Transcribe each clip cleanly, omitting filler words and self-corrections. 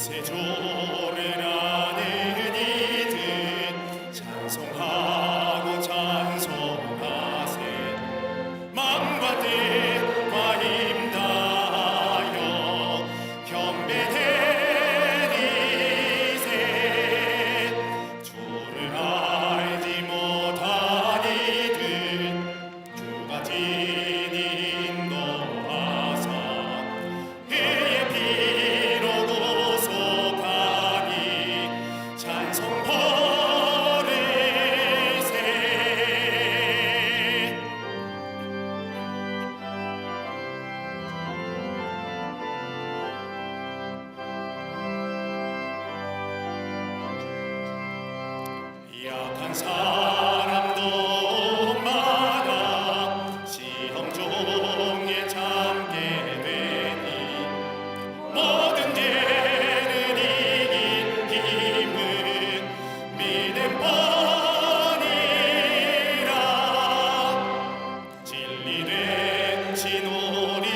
세조를 아는 이들 찬송하고 찬송하세. 마음과 뜻과 힘다하여 경배드리세. 주를 알지 못한 이들 주가 친히 인도하사 그의 피로 구속하니 찬송 버리세. 약한 사람도 많아 시험 중에 잠게 되니 모든 죄를 이길 힘은 믿음뿐이라. 진리된 우리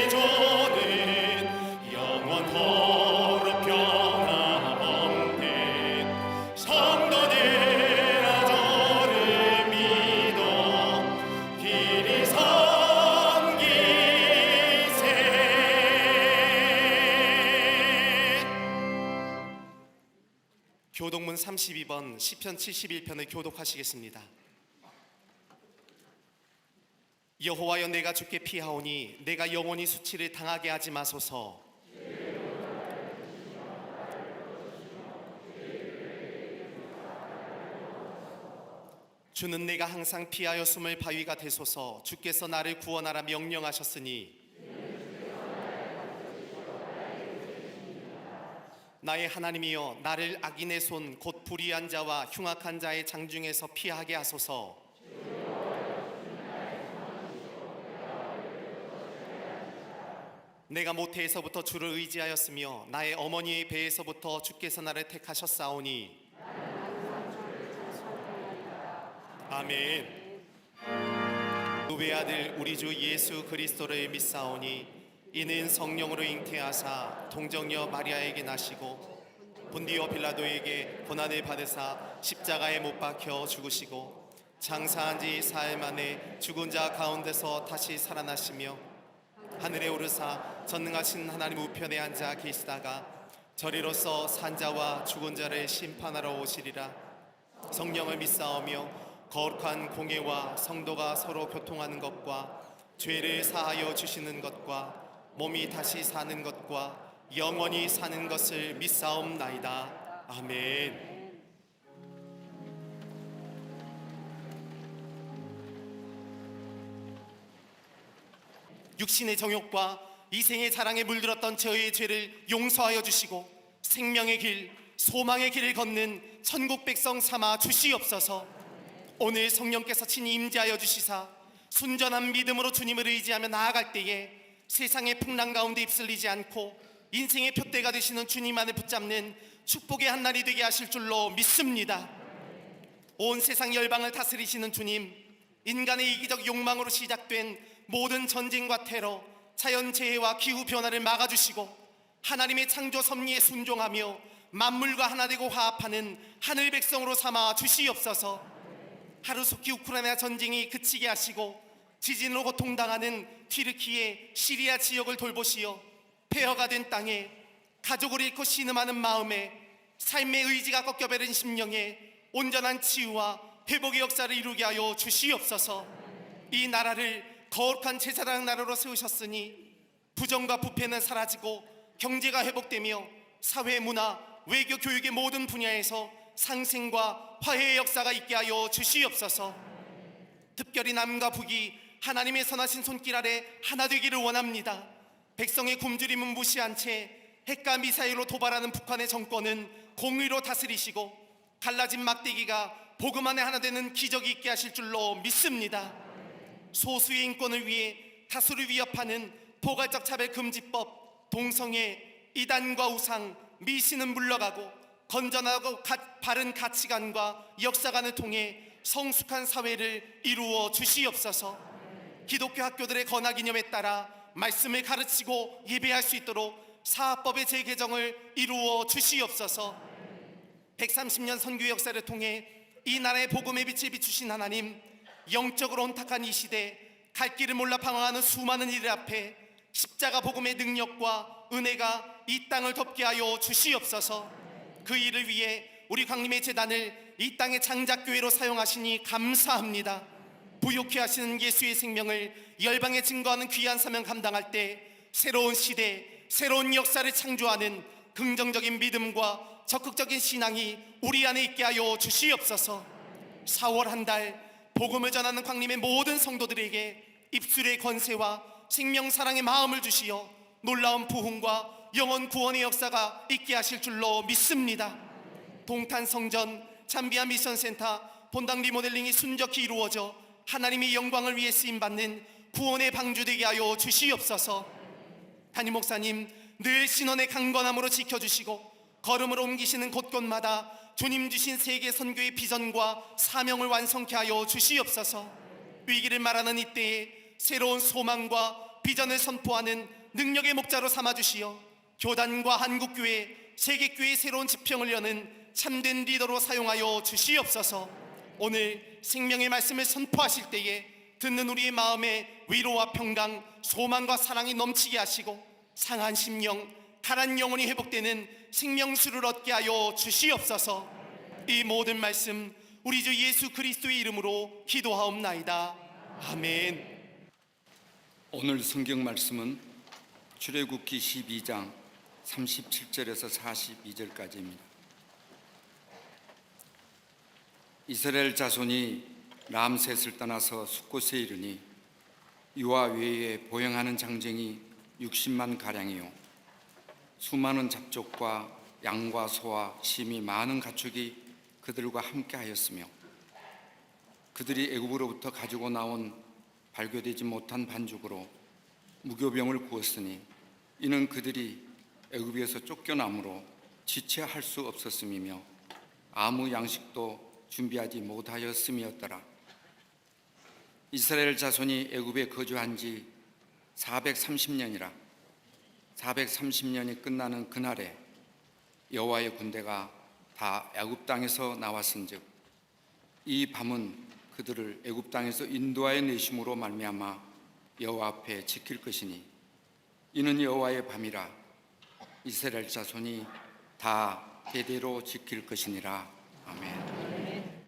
주는 영원토록 변함없네. 성도들아 주를 믿어 길이 섬기세. 교독문 32번 시편 71편을 교독하시겠습니다. 여호와여, 내가 주께 피하오니 내가 영원히 수치를 당하게 하지 마소서. 주는 내가 항상 피하여 숨을 바위가 되소서. 주께서 나를 구원하라 명령하셨으니 나의 하나님이여, 나를 악인의 손 곧 불의한 자와 흉악한 자의 장중에서 피하게 하소서. 내가 모태에서부터 주를 의지하였으며 나의 어머니의 배에서부터 주께서 나를 택하셨사오니 아멘. 그 외아들 우리 주 예수 그리스도를 믿사오니 이는 성령으로 잉태하사 동정녀 마리아에게 나시고 본디오 빌라도에게 고난을 받으사 십자가에 못 박혀 죽으시고 장사한 지 사흘 만에 죽은 자 가운데서 다시 살아나시며 하늘에 오르사 전능하신 하나님 우편에 앉아 계시다가 저리로서 산자와 죽은 자를 심판하러 오시리라. 성령을 믿사오며 거룩한 공예와 성도가 서로 교통하는 것과 죄를 사하여 주시는 것과 몸이 다시 사는 것과 영원히 사는 것을 믿사옵나이다. 아멘. 육신의 정욕과 이생의 자랑에 물들었던 저의 죄를 용서하여 주시고 생명의 길, 소망의 길을 걷는 천국 백성 삼아 주시옵소서. 오늘 성령께서 친히 임재하여 주시사 순전한 믿음으로 주님을 의지하며 나아갈 때에 세상의 풍랑 가운데 휩쓸리지 않고 인생의 표대가 되시는 주님만을 붙잡는 축복의 한 날이 되게 하실 줄로 믿습니다. 온 세상 열방을 다스리시는 주님, 인간의 이기적 욕망으로 시작된 모든 전쟁과 테러, 자연재해와 기후변화를 막아주시고 하나님의 창조 섭리에 순종하며 만물과 하나 되고 화합하는 하늘 백성으로 삼아 주시옵소서. 하루속히 우크라이나 전쟁이 그치게 하시고 지진으로 고통당하는 튀르키예, 시리아 지역을 돌보시어 폐허가 된 땅에 가족을 잃고 신음하는 마음에 삶의 의지가 꺾여버린 심령에 온전한 치유와 회복의 역사를 이루게 하여 주시옵소서. 이 나라를 거룩한 제사장 나라로 세우셨으니 부정과 부패는 사라지고 경제가 회복되며 사회, 문화, 외교, 교육의 모든 분야에서 상생과 화해의 역사가 있게 하여 주시옵소서. 특별히 남과 북이 하나님의 선하신 손길 아래 하나 되기를 원합니다. 백성의 굶주림은 무시한 채 핵과 미사일로 도발하는 북한의 정권은 공의로 다스리시고 갈라진 막대기가 복음 안에 하나 되는 기적이 있게 하실 줄로 믿습니다. 소수의 인권을 위해 다수를 위협하는 포괄적 차별금지법, 동성애, 이단과 우상, 미신은 물러가고 건전하고 바른 가치관과 역사관을 통해 성숙한 사회를 이루어 주시옵소서. 기독교 학교들의 건화 기념에 따라 말씀을 가르치고 예배할 수 있도록 사법의 재개정을 이루어 주시옵소서. 130년 선교 역사를 통해 이 나라의 복음의 빛을 비추신 하나님, 영적으로 혼탁한 이 시대 갈 길을 몰라 방황하는 수많은 이들 앞에 십자가 복음의 능력과 은혜가 이 땅을 덮게 하여 주시옵소서. 그 일을 위해 우리 광림의 재단을 이 땅의 장작교회로 사용하시니 감사합니다. 부욕해 하시는 예수의 생명을 열방에 증거하는 귀한 사명 감당할 때 새로운 시대, 새로운 역사를 창조하는 긍정적인 믿음과 적극적인 신앙이 우리 안에 있게 하여 주시옵소서. 4월 한 달 복음을 전하는 광림의 모든 성도들에게 입술의 권세와 생명 사랑의 마음을 주시어 놀라운 부흥과 영원 구원의 역사가 있게 하실 줄로 믿습니다. 동탄 성전 잠비아 미션센터 본당 리모델링이 순적히 이루어져 하나님의 영광을 위해 쓰임받는 구원의 방주되게 하여 주시옵소서. 담임 목사님 늘 신원의 강건함으로 지켜주시고 걸음으로 옮기시는 곳곳마다 주님 주신 세계 선교의 비전과 사명을 완성케 하여 주시옵소서. 위기를 말하는 이때에 새로운 소망과 비전을 선포하는 능력의 목자로 삼아주시어 교단과 한국교회, 세계교회의 새로운 지평을 여는 참된 리더로 사용하여 주시옵소서. 오늘 생명의 말씀을 선포하실 때에 듣는 우리의 마음에 위로와 평강, 소망과 사랑이 넘치게 하시고 상한 심령, 가란 영혼이 회복되는 생명수를 얻게 하여 주시옵소서. 이 모든 말씀 우리 주 예수 그리스도의 이름으로 기도하옵나이다. 아멘. 오늘 성경 말씀은 출애굽기 12장 37절에서 42절까지입니다. 이스라엘 자손이 람셋을 떠나서 숫곳에 이르니 이와 외에 보행하는 장정이 60만 가량이요 수많은 잡족과 양과 소와 심히 많은 가축이 그들과 함께 하였으며 그들이 애굽으로부터 가지고 나온 발교되지 못한 반죽으로 무교병을 구웠으니 이는 그들이 애굽에서 쫓겨남으로 지체할 수 없었음이며 아무 양식도 준비하지 못하였음이었더라. 이스라엘 자손이 애굽에 거주한 지 430년이라 430년이 끝나는 그날에 여호와의 군대가 다 애굽 땅에서 나왔은즉 이 밤은 그들을 애굽 땅에서 인도하여 내심으로 말미암아 여호와 앞에 지킬 것이니 이는 여호와의 밤이라 이스라엘 자손이 다 대대로 지킬 것이니라. 아멘.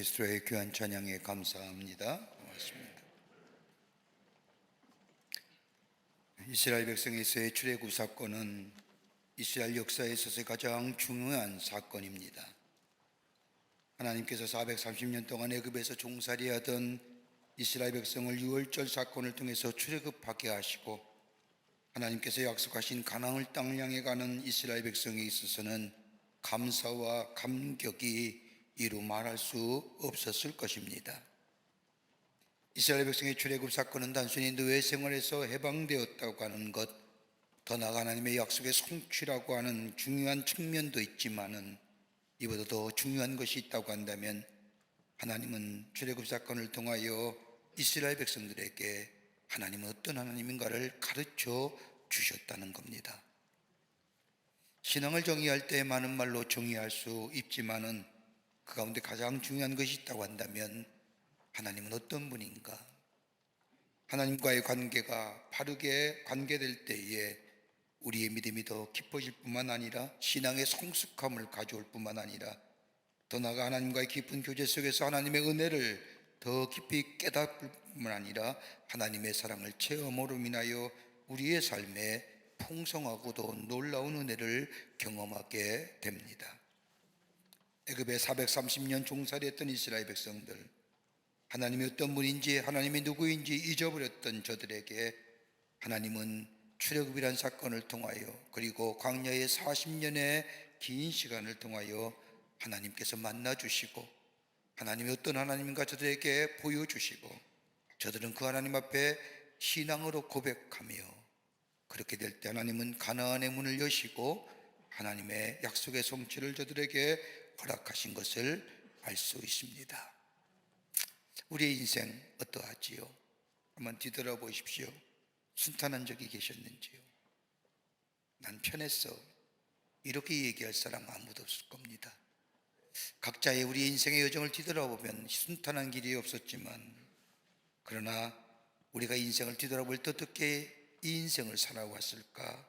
그리스도의 귀한 찬양에 감사합니다. 고맙습니다. 이스라엘 백성에서의 출애굽 사건은 이스라엘 역사에 있어서 가장 중요한 사건입니다. 하나님께서 430년 동안 애굽에서 종살이하던 이스라엘 백성을 유월절 사건을 통해서 출애굽하게 하시고, 하나님께서 약속하신 가나안 땅을 향해 가는 이스라엘 백성에 있어서는 감사와 감격이 이루 말할 수 없었을 것입니다. 이스라엘 백성의 출애굽 사건은 단순히 노예 생활에서 해방되었다고 하는 것, 더 나아가 하나님의 약속의 성취라고 하는 중요한 측면도 있지만은, 이보다 더 중요한 것이 있다고 한다면 하나님은 출애굽 사건을 통하여 이스라엘 백성들에게 하나님은 어떤 하나님인가를 가르쳐 주셨다는 겁니다. 신앙을 정의할 때 많은 말로 정의할 수 있지만은 그 가운데 가장 중요한 것이 있다고 한다면 하나님은 어떤 분인가? 하나님과의 관계가 바르게 관계될 때에 우리의 믿음이 더 깊어질 뿐만 아니라 신앙의 성숙함을 가져올 뿐만 아니라 더 나아가 하나님과의 깊은 교제 속에서 하나님의 은혜를 더 깊이 깨닫을 뿐만 아니라 하나님의 사랑을 체험으로 인하여 우리의 삶에 풍성하고도 놀라운 은혜를 경험하게 됩니다. 애굽에 430년 종살이했던 이스라엘 백성들, 하나님이 어떤 분인지 하나님이 누구인지 잊어버렸던 저들에게 하나님은 출애굽이란 사건을 통하여, 그리고 광야의 40년의 긴 시간을 통하여 하나님께서 만나주시고 하나님이 어떤 하나님인가 저들에게 보여주시고, 저들은 그 하나님 앞에 신앙으로 고백하며, 그렇게 될 때 하나님은 가나안의 문을 여시고 하나님의 약속의 성취를 저들에게 허락하신 것을 알 수 있습니다. 우리의 인생 어떠하지요? 한번 뒤돌아보십시오. 순탄한 적이 계셨는지요? 난 편했어, 이렇게 얘기할 사람 아무도 없을 겁니다. 각자의 우리 인생의 여정을 뒤돌아보면 순탄한 길이 없었지만, 그러나 우리가 인생을 뒤돌아볼 때 어떻게 이 인생을 살아왔을까?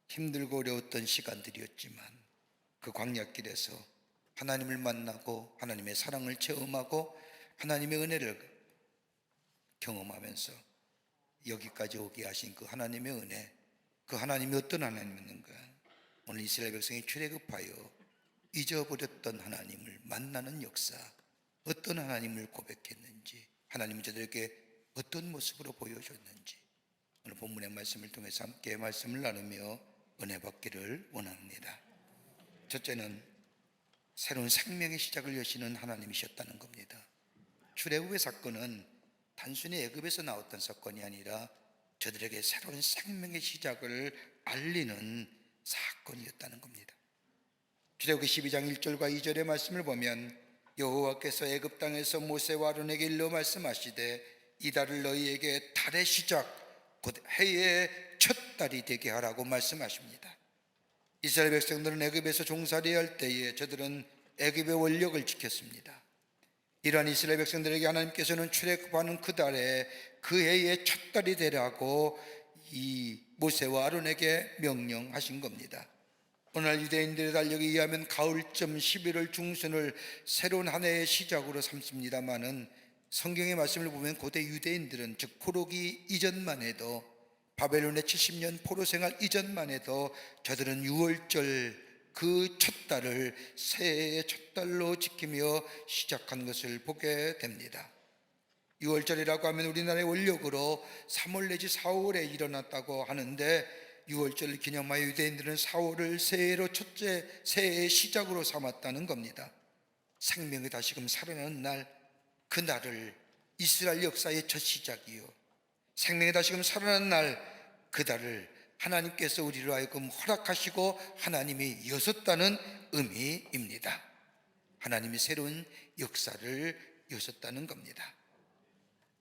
힘들고 어려웠던 시간들이었지만 그 광야길에서 하나님을 만나고 하나님의 사랑을 체험하고 하나님의 은혜를 경험하면서 여기까지 오게 하신 그 하나님의 은혜, 그 하나님이 어떤 하나님이었는가? 오늘 이스라엘 백성이 출애굽하여 잊어버렸던 하나님을 만나는 역사, 어떤 하나님을 고백했는지, 하나님은 저들에게 어떤 모습으로 보여줬는지 오늘 본문의 말씀을 통해서 함께 말씀을 나누며 은혜 받기를 원합니다. 첫째는 새로운 생명의 시작을 여시는 하나님이셨다는 겁니다. 출애굽의 사건은 단순히 애굽에서 나왔던 사건이 아니라 저들에게 새로운 생명의 시작을 알리는 사건이었다는 겁니다. 출애굽기 12장 1절과 2절의 말씀을 보면 여호와께서 애굽 땅에서 모세와 아론에게 일러 말씀하시되 이 달을 너희에게 달의 시작 곧 해의 첫 달이 되게 하라고 말씀하십니다. 이스라엘 백성들은 애굽에서 종살이할 때에 저들은 애굽의 원력을 지켰습니다. 이러한 이스라엘 백성들에게 하나님께서는 출애굽하는 그 달에 그 해의 첫 달이 되라고 이 모세와 아론에게 명령하신 겁니다. 오늘날 유대인들의 달력에 의하면 가을쯤 11월 중순을 새로운 한 해의 시작으로 삼습니다마는 성경의 말씀을 보면 고대 유대인들은, 즉 포로기 이전만 해도, 바벨론의 70년 포로 생활 이전만 해도 저들은 유월절 그 첫 달을 새해의 첫 달로 지키며 시작한 것을 보게 됩니다. 유월절이라고 하면 우리나라의 원력으로 3월 내지 4월에 일어났다고 하는데, 유월절을 기념하여 유대인들은 4월을 새해로 첫째 새해의 시작으로 삼았다는 겁니다. 생명이 다시금 살아나는 날, 그 날을 이스라엘 역사의 첫 시작이요, 생명이 다시금 살아나는 날 그 달을 하나님께서 우리로 하여금 허락하시고 하나님이 여셨다는 의미입니다. 하나님이 새로운 역사를 여셨다는 겁니다.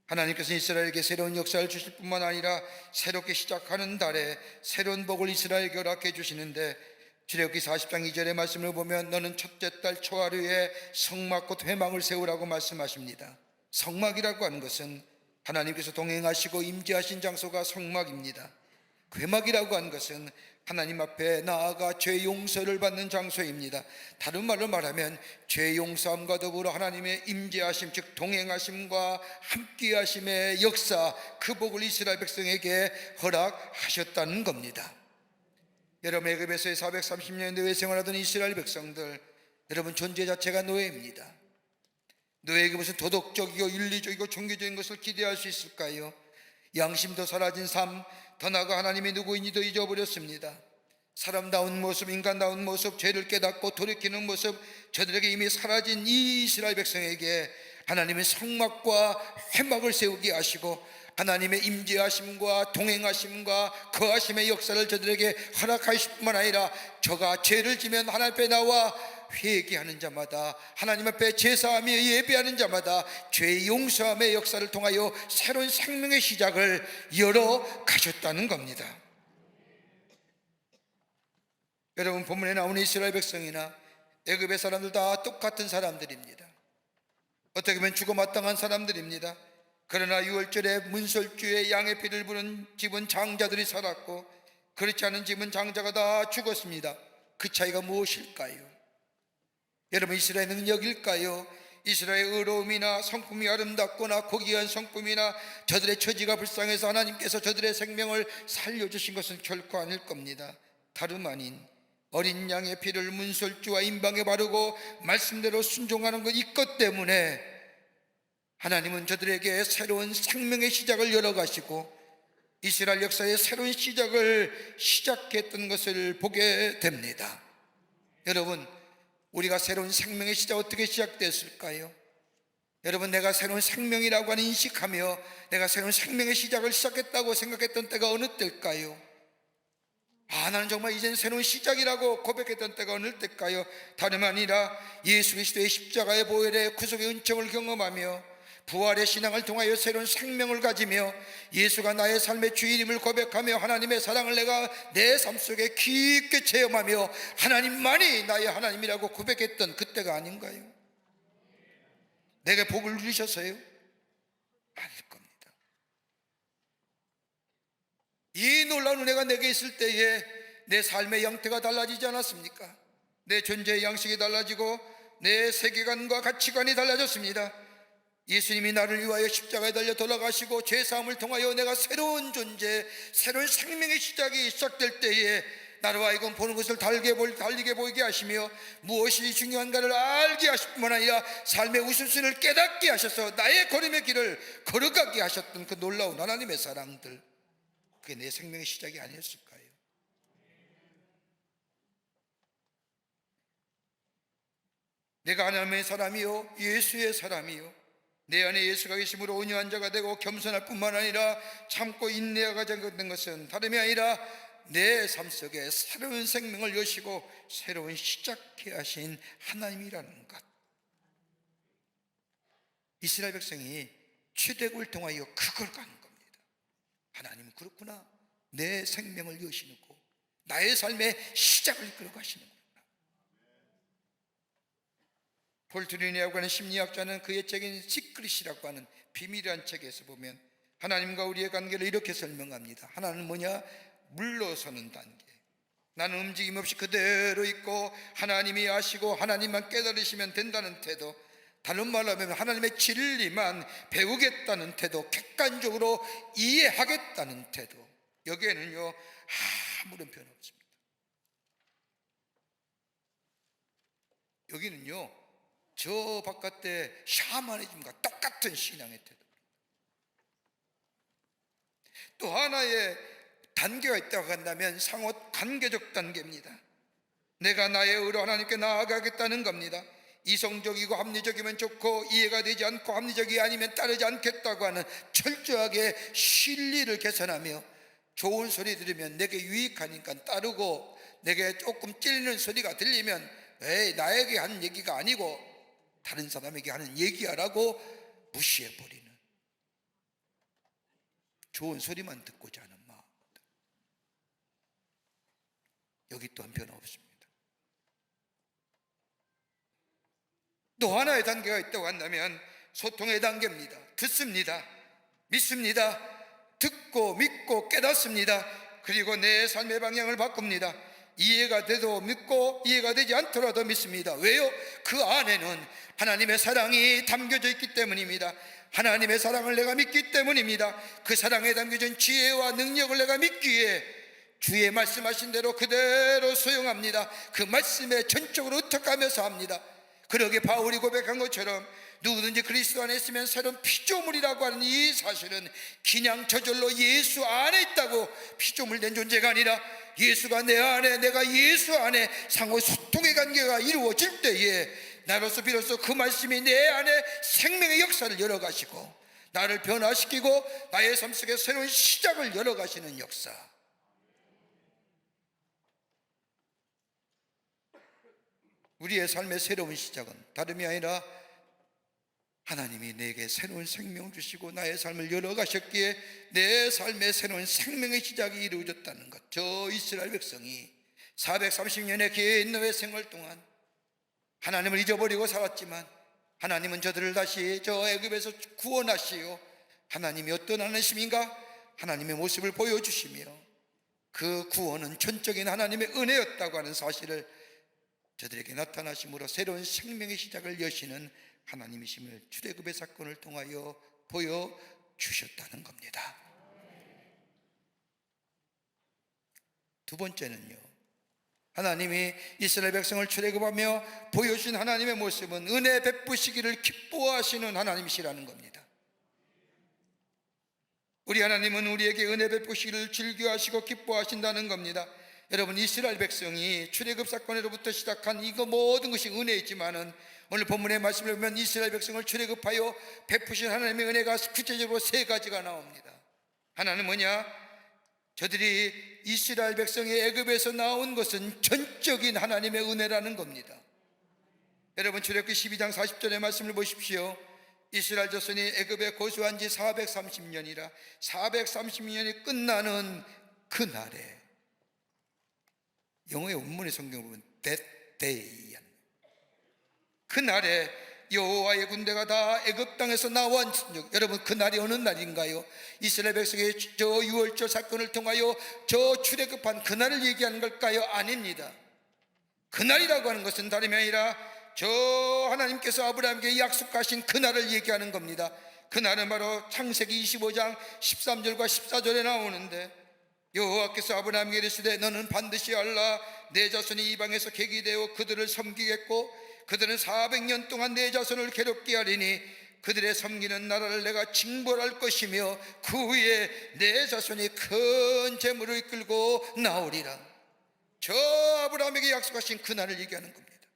하나님께서 이스라엘에게 새로운 역사를 주실 뿐만 아니라 새롭게 시작하는 달에 새로운 복을 이스라엘에게 허락해 주시는데, 출애굽기 40장 2절의 말씀을 보면 너는 첫째 달 초하루에 성막 곧 회막을 세우라고 말씀하십니다. 성막이라고 하는 것은 하나님께서 동행하시고 임재하신 장소가 성막입니다. 회막이라고 하는 것은 하나님 앞에 나아가 죄 용서를 받는 장소입니다. 다른 말로 말하면 죄 용서함과 더불어 하나님의 임재하심, 즉 동행하심과 함께하심의 역사, 그 복을 이스라엘 백성에게 허락하셨다는 겁니다. 여러분, 애굽에서의 430년 노예 생활하던 이스라엘 백성들, 여러분 존재 자체가 노예입니다. 노예에게 무슨 도덕적이고 윤리적이고 종교적인 것을 기대할 수 있을까요? 양심도 사라진 삶, 더 나아가 하나님이 누구인지도 잊어버렸습니다. 사람다운 모습, 인간다운 모습, 죄를 깨닫고 돌이키는 모습, 저들에게 이미 사라진 이 이스라엘 백성에게 하나님의 성막과 회막을 세우게 하시고 하나님의 임재하심과 동행하심과 거하심의 역사를 저들에게 허락하실 뿐만 아니라 저가 죄를 지면 하나님 앞에 나와 회개하는 자마다, 하나님 앞에 제사하며 예배하는 자마다 죄 용서함의 역사를 통하여 새로운 생명의 시작을 열어 가셨다는 겁니다. 여러분, 본문에 나오는 이스라엘 백성이나 애굽의 사람들 다 똑같은 사람들입니다. 어떻게 보면 죽어마땅한 사람들입니다. 그러나 유월절에 문설주에 양의 피를 부른 집은 장자들이 살았고 그렇지 않은 집은 장자가 다 죽었습니다. 그 차이가 무엇일까요? 여러분, 이스라엘 능력일까요? 이스라엘의 의로움이나 성품이 아름답거나 고귀한 성품이나 저들의 처지가 불쌍해서 하나님께서 저들의 생명을 살려주신 것은 결코 아닐 겁니다. 다름 아닌 어린 양의 피를 문설주와 임방에 바르고 말씀대로 순종하는 것, 이것 때문에 하나님은 저들에게 새로운 생명의 시작을 열어가시고 이스라엘 역사의 새로운 시작을 시작했던 것을 보게 됩니다. 여러분, 우리가 새로운 생명의 시작 어떻게 시작됐을까요? 여러분, 내가 새로운 생명이라고 하는 인식하며 내가 새로운 생명의 시작을 시작했다고 생각했던 때가 어느 때일까요? 나는 정말 이젠 새로운 시작이라고 고백했던 때가 어느 때일까요? 다름 아니라 예수 그리스도의 십자가의 보혈의 구속의 은총을 경험하며 부활의 신앙을 통하여 새로운 생명을 가지며 예수가 나의 삶의 주인임을 고백하며 하나님의 사랑을 내가 내 삶 속에 깊게 체험하며 하나님만이 나의 하나님이라고 고백했던 그때가 아닌가요? 내게 복을 누리셨어요? 아닐 겁니다. 이 놀라운 은혜가 내게 있을 때에 내 삶의 형태가 달라지지 않았습니까? 내 존재의 양식이 달라지고 내 세계관과 가치관이 달라졌습니다. 예수님이 나를 위하여 십자가에 달려 돌아가시고 죄사함을 통하여 내가 새로운 존재, 새로운 생명의 시작이 시작될 때에 나로 하여금 보는 것을 달리게 보이게 하시며 무엇이 중요한가를 알게 하실 뿐만 아니라 삶의 우선순위를 깨닫게 하셔서 나의 걸음의 길을 걸어가게 하셨던 그 놀라운 하나님의 사랑들, 그게 내 생명의 시작이 아니었을까요? 내가 하나님의 사람이요 예수의 사람이요 내 안에 예수가 계심으로 온유한 자가 되고 겸손할 뿐만 아니라 참고 인내가 된 것은 다름이 아니라 내 삶 속에 새로운 생명을 여시고 새로운 시작해 하신 하나님이라는 것. 이스라엘 백성이 출애굽을 통하여 그걸 가는 겁니다. 하나님은 그렇구나, 내 생명을 여시고 나의 삶의 시작을 이끌어 가시는 거예요. 폴 트리니라고 하는 심리학자는 그의 책인 시크릿이라고 하는 비밀이라는 책에서 보면 하나님과 우리의 관계를 이렇게 설명합니다. 하나는 뭐냐? 물러서는 단계. 나는 움직임 없이 그대로 있고 하나님이 아시고 하나님만 깨달으시면 된다는 태도, 다른 말로 하면 하나님의 진리만 배우겠다는 태도, 객관적으로 이해하겠다는 태도, 여기에는요 아무런 변화 없습니다. 여기는요 저 바깥의 샤머니즘과 똑같은 신앙의 태도입니다. 또 하나의 단계가 있다고 한다면 상호 관계적 단계입니다. 내가 나의 의로 하나님께 나아가겠다는 겁니다. 이성적이고 합리적이면 좋고 이해가 되지 않고 합리적이 아니면 따르지 않겠다고 하는 철저하게 실리를 개선하며 좋은 소리 들으면 내게 유익하니까 따르고 내게 조금 찔리는 소리가 들리면 에이 나에게 하는 얘기가 아니고 다른 사람에게 하는 얘기야라고 무시해버리는 좋은 소리만 듣고자 하는 마음, 여기 또한 변화 없습니다. 또 하나의 단계가 있다고 한다면 소통의 단계입니다. 듣습니다. 믿습니다. 듣고 믿고 깨닫습니다. 그리고 내 삶의 방향을 바꿉니다. 이해가 돼도 믿고 이해가 되지 않더라도 믿습니다. 왜요? 그 안에는 하나님의 사랑이 담겨져 있기 때문입니다. 하나님의 사랑을 내가 믿기 때문입니다. 그 사랑에 담겨진 지혜와 능력을 내가 믿기에 주의 말씀하신 대로 그대로 수용합니다. 그 말씀에 전적으로 의탁하면서 합니다. 그러게 바울이 고백한 것처럼 누구든지 그리스도 안에 있으면 새로운 피조물이라고 하는 이 사실은 그냥 저절로 예수 안에 있다고, 피조물 된 존재가 아니라 예수가 내 안에, 내가 예수 안에 상호 소통의 관계가 이루어질 때에 나로서 비로소 그 말씀이 내 안에 생명의 역사를 열어가시고 나를 변화시키고 나의 삶 속에 새로운 시작을 열어가시는 역사. 우리의 삶의 새로운 시작은 다름이 아니라 하나님이 내게 새로운 생명을 주시고 나의 삶을 열어가셨기에 내 삶의 새로운 생명의 시작이 이루어졌다는 것. 저 이스라엘 백성이 430년의 긴 노예 생활 동안 하나님을 잊어버리고 살았지만 하나님은 저들을 다시 저 애굽에서 구원하시어 하나님이 어떤 하나님인가 하나님의 모습을 보여주시며 그 구원은 전적인 하나님의 은혜였다고 하는 사실을 저들에게 나타나심으로 새로운 생명의 시작을 여시는 하나님이심을 출애굽의 사건을 통하여 보여주셨다는 겁니다. 두 번째는요, 하나님이 이스라엘 백성을 출애굽하며 보여준 하나님의 모습은 은혜 베푸시기를 기뻐하시는 하나님이시라는 겁니다. 우리 하나님은 우리에게 은혜 베푸시기를 즐겨하시고 기뻐하신다는 겁니다. 여러분, 이스라엘 백성이 출애굽 사건으로부터 시작한 이거 모든 것이 은혜이지만은 오늘 본문의 말씀을 보면 이스라엘 백성을 출애굽하여 베푸신 하나님의 은혜가 구체적으로 세 가지가 나옵니다. 하나는 뭐냐? 저들이 이스라엘 백성이 애굽에서 나온 것은 전적인 하나님의 은혜라는 겁니다. 여러분, 출애굽기 12장 40절의 말씀을 보십시오. 이스라엘 자손이 애굽에 거주한 지 430년이라 430년이 끝나는 그날에, 영어의 원문의 성경을 보면 that day, 그날에 여호와의 군대가 다 애굽 땅에서 나온, 여러분 그날이 어느 날인가요? 이스라엘 백성의 저 유월절 사건을 통하여 저 출애굽한 그날을 얘기하는 걸까요? 아닙니다. 그날이라고 하는 것은 다름이 아니라 저 하나님께서 아브라함에게 약속하신 그날을 얘기하는 겁니다. 그날은 바로 창세기 25장 13절과 14절에 나오는데, 여호와께서 아브라함에게 이르시되 너는 반드시 알라. 내 자손이 이방에서 객이 되어 그들을 섬기겠고 그들은 400년 동안 내 자손을 괴롭게 하리니 그들의 섬기는 나라를 내가 징벌할 것이며 그 후에 내 자손이 큰 재물을 이끌고 나오리라. 저 아브라함에게 약속하신 그날을 얘기하는 겁니다.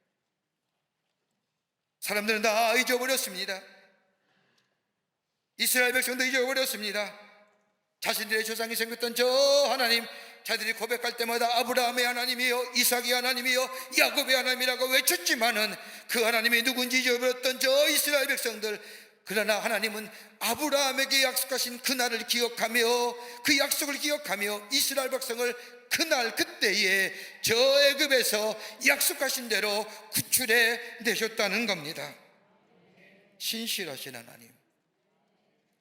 사람들은 다 잊어버렸습니다. 이스라엘 백성도 잊어버렸습니다. 자신들의 조상이 생겼던 저 하나님, 자들이 고백할 때마다 아브라함의 하나님이요 이삭의 하나님이요 야곱의 하나님이라고 외쳤지만은 그 하나님이 누군지 잊어버렸던 저 이스라엘 백성들, 그러나 하나님은 아브라함에게 약속하신 그날을 기억하며 그 약속을 기억하며 이스라엘 백성을 그날 그때에 저 애굽에서 약속하신 대로 구출해 내셨다는 겁니다. 신실하신 하나님,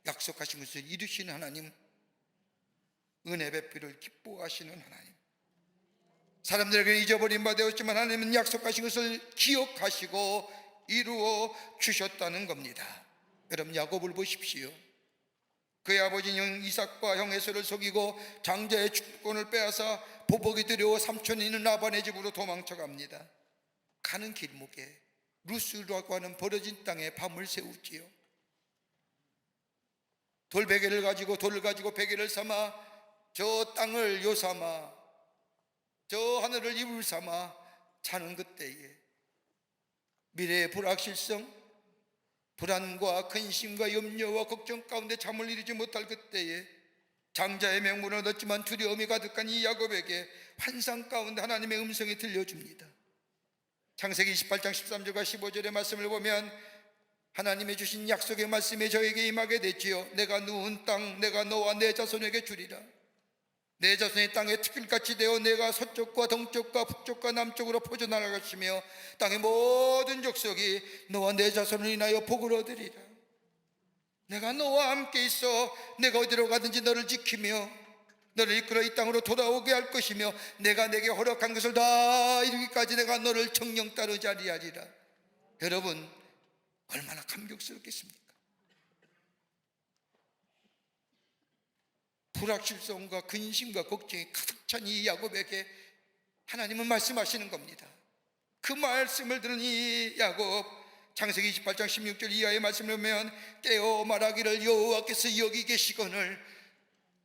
약속하신 것을 이루시는 하나님, 은혜 베풀을 기뻐하시는 하나님, 사람들에게 잊어버린 바 되었지만 하나님은 약속하신 것을 기억하시고 이루어 주셨다는 겁니다. 여러분, 야곱을 보십시오. 그의 아버지 형 이삭과 형 에서를 속이고 장자의 주권을 빼앗아 보복이 두려워 삼촌이 있는 라반의 집으로 도망쳐 갑니다. 가는 길목에 루스라고 하는 버려진 땅에 밤을 새우지요. 돌베개를 가지고 돌을 가지고 베개를 삼아 저 땅을 요삼아 저 하늘을 이불 삼아 자는 그때에 미래의 불확실성, 불안과 근심과 염려와 걱정 가운데 잠을 이루지 못할 그때에 장자의 명분을 얻지만 두려움이 가득한 이 야곱에게 환상 가운데 하나님의 음성이 들려줍니다. 창세기 28장 13절과 15절의 말씀을 보면 하나님의 주신 약속의 말씀이 저에게 임하게 됐지요. 내가 누운 땅 내가 너와 내 자손에게 주리라. 내 자손이 땅에 특길같이 되어 내가 서쪽과 동쪽과 북쪽과 남쪽으로 퍼져나갈 것이며 땅의 모든 족속이 너와 내 자손을 인하여 복을 얻으리라. 내가 너와 함께 있어 내가 어디로 가든지 너를 지키며 너를 이끌어 이 땅으로 돌아오게 할 것이며 내가 내게 허락한 것을 다 이루기까지 내가 너를 정령 따르지 아니하리라. 여러분, 얼마나 감격스럽겠습니까? 불확실성과 근심과 걱정이 가득 찬 이 야곱에게 하나님은 말씀하시는 겁니다. 그 말씀을 들은 이 야곱, 창세기 28장 16절 이하의 말씀을 보면 깨어 말하기를 여호와께서 여기 계시거늘,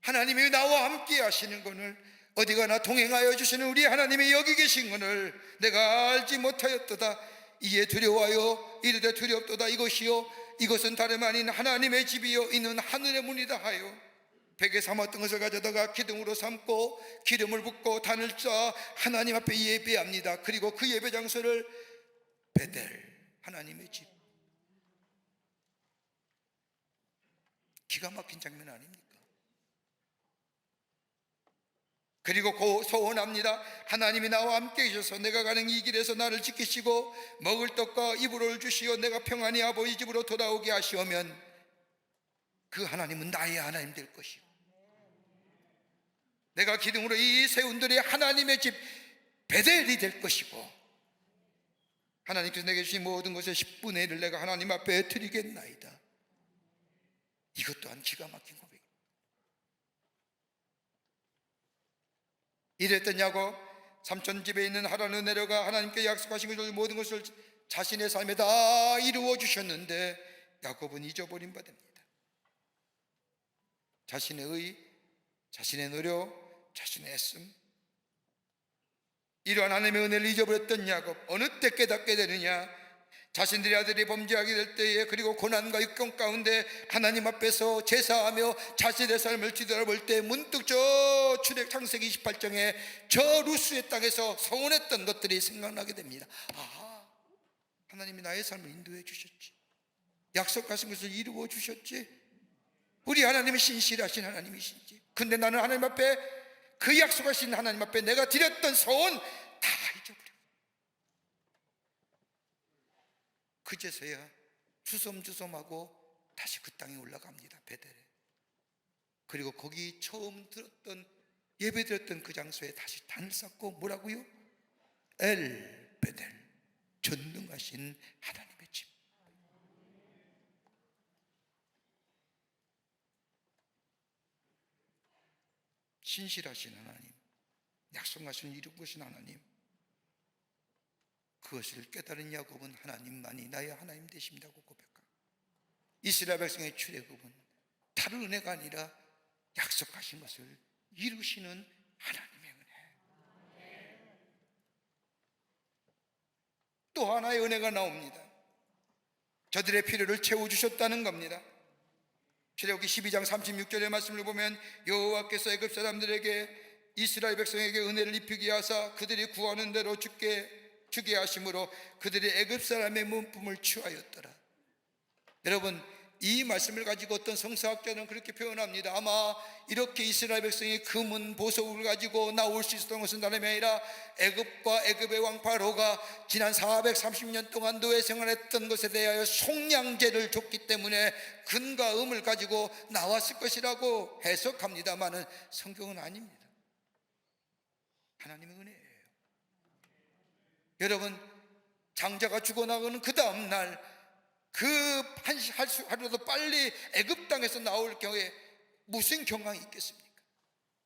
하나님이 나와 함께 하시는거늘, 어디 가나 동행하여 주시는 우리 하나님이 여기 계신거늘 내가 알지 못하였도다. 이에 두려워하여 이르되 두렵도다. 이것은 다름 아닌 하나님의 집이요 이는 하늘의 문이다 하여 베개 삼았던 것을 가져다가 기둥으로 삼고 기름을 붓고 단을 쌓아 하나님 앞에 예배합니다. 그리고 그 예배 장소를 베델, 하나님의 집. 기가 막힌 장면 아닙니까? 그리고 소원합니다. 하나님이 나와 함께 계셔서 내가 가는 이 길에서 나를 지키시고 먹을 떡과 이불을 주시어 내가 평안히 아버지 집으로 돌아오게 하시오면 그 하나님은 나의 하나님 될 것이고, 내가 기둥으로 이 세운들의 하나님의 집 베델이 될 것이고, 하나님께서 내게 주신 모든 것의 10분의 1을 내가 하나님 앞에 드리겠나이다. 이것 또한 기가 막힌 고백입니다. 이랬던 야곱, 삼촌 집에 있는 하란으로 내려가 하나님께 약속하신 것을 모든 것을 자신의 삶에 다 이루어 주셨는데 야곱은 잊어버린 바 됩니다. 자신의 의, 자신의 노력, 자신의 애씀, 이러한 하나님의 은혜를 잊어버렸던 야곱, 어느 때 깨닫게 되느냐? 자신들의 아들이 범죄하게 될 때에, 그리고 고난과 육경 가운데 하나님 앞에서 제사하며 자신의 삶을 뒤돌아볼 때 문득 저 창세기 28장에 저 루스의 땅에서 서원했던 것들이 생각나게 됩니다. 아, 하나님이 나의 삶을 인도해 주셨지, 약속하신 것을 이루어 주셨지, 우리 하나님이 신실하신 하나님이신지. 근데 나는 하나님 앞에, 그 약속하신 하나님 앞에 내가 드렸던 서원 다 잊어버려. 그제서야 주섬주섬하고 다시 그 땅에 올라갑니다. 베델에. 그리고 거기 처음 들었던, 예배 드렸던 그 장소에 다시 단을 쌓고 뭐라고요? 엘 베델, 전능하신 하나님의 집. 신실하신 하나님, 약속하신 이루신 하나님, 그것을 깨달은 야곱은 하나님만이 나의 하나님 되신다고 고백합니다. 이스라엘 백성의 출애굽은 다른 은혜가 아니라 약속하신 것을 이루시는 하나님의 은혜. 또 하나의 은혜가 나옵니다. 저들의 필요를 채워주셨다는 겁니다. 출애굽기 12장 36절의 말씀을 보면 여호와께서 애굽 사람들에게 이스라엘 백성에게 은혜를 입히게 하사 그들이 구하는 대로 주게 하심으로 그들이 애굽 사람의 문품을 취하였더라. 여러분, 이 말씀을 가지고 어떤 성서학자는 그렇게 표현합니다. 아마 이렇게 이스라엘 백성이 금은 보석을 가지고 나올 수 있었던 것은 다름이 아니라 애굽과 애굽의 왕 바로가 지난 430년 동안 노예 생활했던 것에 대하여 속량제를 줬기 때문에 근과 음을 가지고 나왔을 것이라고 해석합니다마는 성경은 아닙니다. 하나님의 은혜예요. 여러분, 장자가 죽어나가는 그 다음날 그 하루라도 빨리 애굽 땅에서 나올 경우에 무슨 경황이 있겠습니까?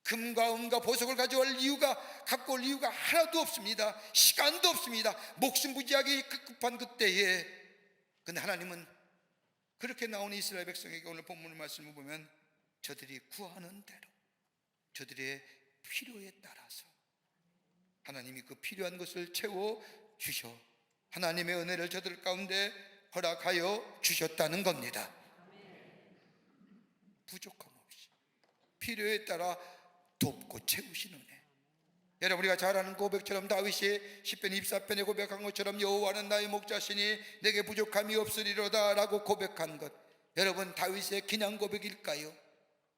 금과 은과 보석을 갖고 올 이유가 하나도 없습니다. 시간도 없습니다. 목숨 부지하기 급급한 그때에, 근데 하나님은 그렇게 나오는 이스라엘 백성에게 오늘 본문 말씀을 보면 저들이 구하는 대로, 저들의 필요에 따라서 하나님이 그 필요한 것을 채워 주셔 하나님의 은혜를 저들 가운데 허락하여 주셨다는 겁니다. 부족함 없이 필요에 따라 돕고 채우시는 은혜. 여러분, 우리가 잘 아는 고백처럼 다윗이 시편 24편에 고백한 것처럼 여호와는 나의 목자시니 내게 부족함이 없으리로다 라고 고백한 것, 여러분, 다윗의 기냥 고백일까요?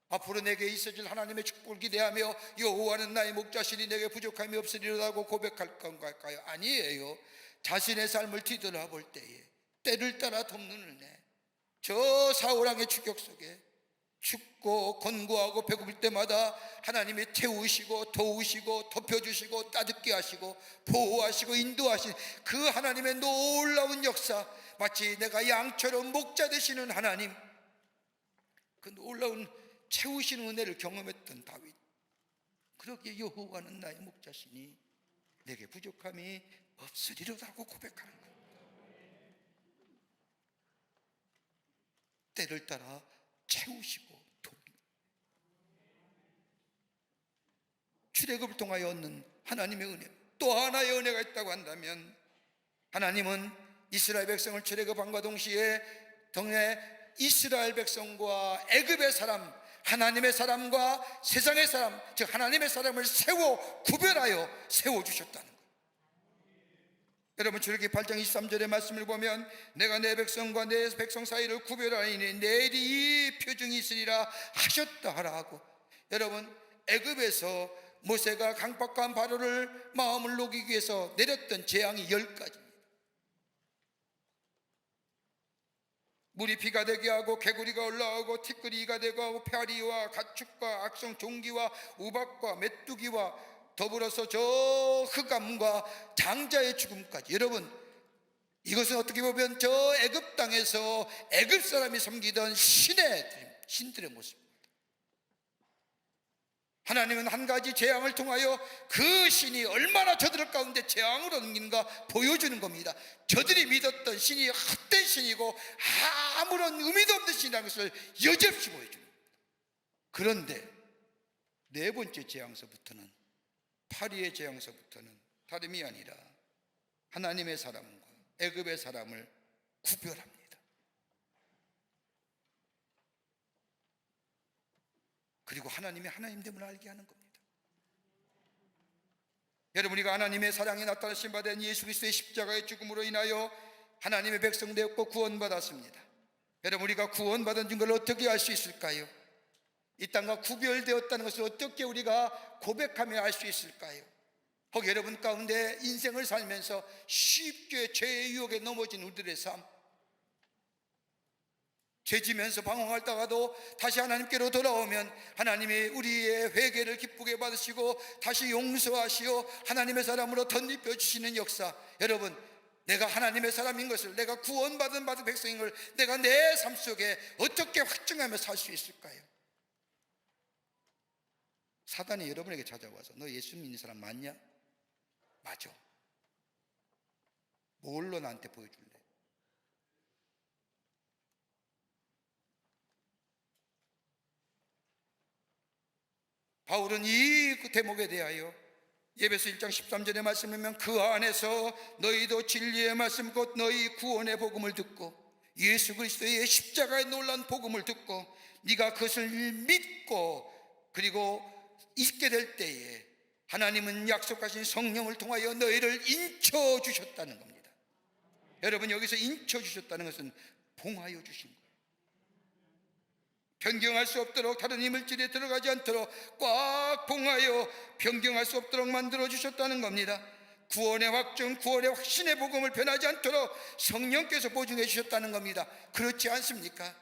앞으로 내게 있어질 하나님의 축복을 기대하며 여호와는 나의 목자시니 내게 부족함이 없으리라고 고백할 건가요? 아니에요. 자신의 삶을 뒤돌아볼 때에 때를 따라 돕는 은혜, 저 사울왕의 추격 속에 춥고 권고하고 배고플 때마다 하나님이 태우시고 도우시고 덮여주시고 따뜻게 하시고 보호하시고 인도하신 그 하나님의 놀라운 역사, 마치 내가 양처럼 목자 되시는 하나님, 그 놀라운 채우시는 은혜를 경험했던 다윗. 그러기에 여호와는 나의 목자시니 내게 부족함이 없으리로라고 고백하는 거예요. 때를 따라 채우시고 돕니다. 출애굽을 통하여 얻는 하나님의 은혜, 또 하나의 은혜가 있다고 한다면, 하나님은 이스라엘 백성을 출애굽함과 동시에 동해 이스라엘 백성과 애굽의 사람, 하나님의 사람과 세상의 사람, 즉 하나님의 사람을 세워 구별하여 세워주셨다는 거예요. 여러분, 출애굽기 8장 23절의 말씀을 보면 내가 내 백성과 내 백성 사이를 구별하니 내일이 표징이 있으리라 하셨다 하라고. 여러분, 애굽에서 모세가 강팍한 바로를 마음을 녹이기 위해서 내렸던 재앙이 10가지입니다. 물이 피가 되게 하고 개구리가 올라오고 티끌이가 되고 하고 파리와 가축과 악성 종기와 우박과 메뚜기와 더불어서 저 흑암과 장자의 죽음까지. 여러분, 이것은 어떻게 보면 저 애굽 땅에서 애굽 사람이 섬기던 신들의 모습입니다. 하나님은 한 가지 재앙을 통하여 그 신이 얼마나 저들 가운데 재앙을 옮기는가 보여주는 겁니다. 저들이 믿었던 신이 헛된 신이고 아무런 의미도 없는 신이라는 것을 여지없이 보여줍니다. 그런데 네 번째 재앙서부터는, 파리의 재앙서부터는 다름이 아니라 하나님의 사람과 애굽의 사람을 구별합니다. 그리고 하나님이 하나님됨을 알게 하는 겁니다. 여러분, 우리가 하나님의 사랑이 나타나신 바 된 예수 그리스도의 십자가의 죽음으로 인하여 하나님의 백성 되었고 구원받았습니다. 여러분, 우리가 구원받은 걸 어떻게 알 수 있을까요? 이 땅과 구별되었다는 것을 어떻게 우리가 고백하며 알 수 있을까요? 혹 여러분 가운데 인생을 살면서 쉽게 죄의 유혹에 넘어진 우리들의 삶, 죄지면서 방황하다가도 다시 하나님께로 돌아오면 하나님이 우리의 회개를 기쁘게 받으시고 다시 용서하시어 하나님의 사람으로 덧입혀 주시는 역사. 여러분, 내가 하나님의 사람인 것을, 내가 구원받은 백성인 걸 내가 내 삶 속에 어떻게 확증하며 살 수 있을까요? 사단이 여러분에게 찾아와서 너 예수 믿는 사람 맞냐? 맞아. 뭘로 나한테 보여줄래? 바울은 이 대목에 대하여 예배서 1장 13절의 말씀을 보면 그 안에서 너희도 진리의 말씀 곧 너희 구원의 복음을 듣고 예수 그리스도의 십자가의 놀라운 복음을 듣고 네가 그것을 믿고 그리고 있게 될 때에 하나님은 약속하신 성령을 통하여 너희를 인쳐 주셨다는 겁니다. 여러분, 여기서 인쳐 주셨다는 것은 봉하여 주신 거예요. 변경할 수 없도록, 다른 이물질에 들어가지 않도록 꽉 봉하여 변경할 수 없도록 만들어 주셨다는 겁니다. 구원의 확증, 구원의 확신의 복음을 변하지 않도록 성령께서 보증해 주셨다는 겁니다. 그렇지 않습니까?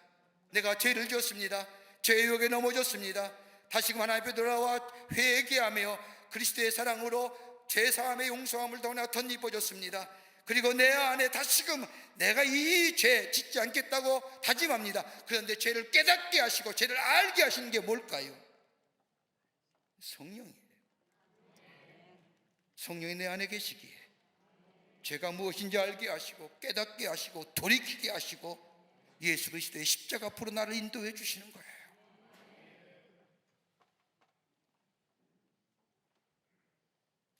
내가 죄를 지었습니다. 죄의 유혹에 넘어졌습니다. 다시금 하나님 앞에 돌아와 회개하며 그리스도의 사랑으로 죄사함의 용서함을 더 덧입어줬습니다. 그리고 내 안에 다시금 내가 이 죄 짓지 않겠다고 다짐합니다. 그런데 죄를 깨닫게 하시고 죄를 알게 하시는 게 뭘까요? 성령이에요. 성령이 내 안에 계시기에 죄가 무엇인지 알게 하시고 깨닫게 하시고 돌이키게 하시고 예수 그리스도의 십자가 앞으로 나를 인도해 주시는 거예요.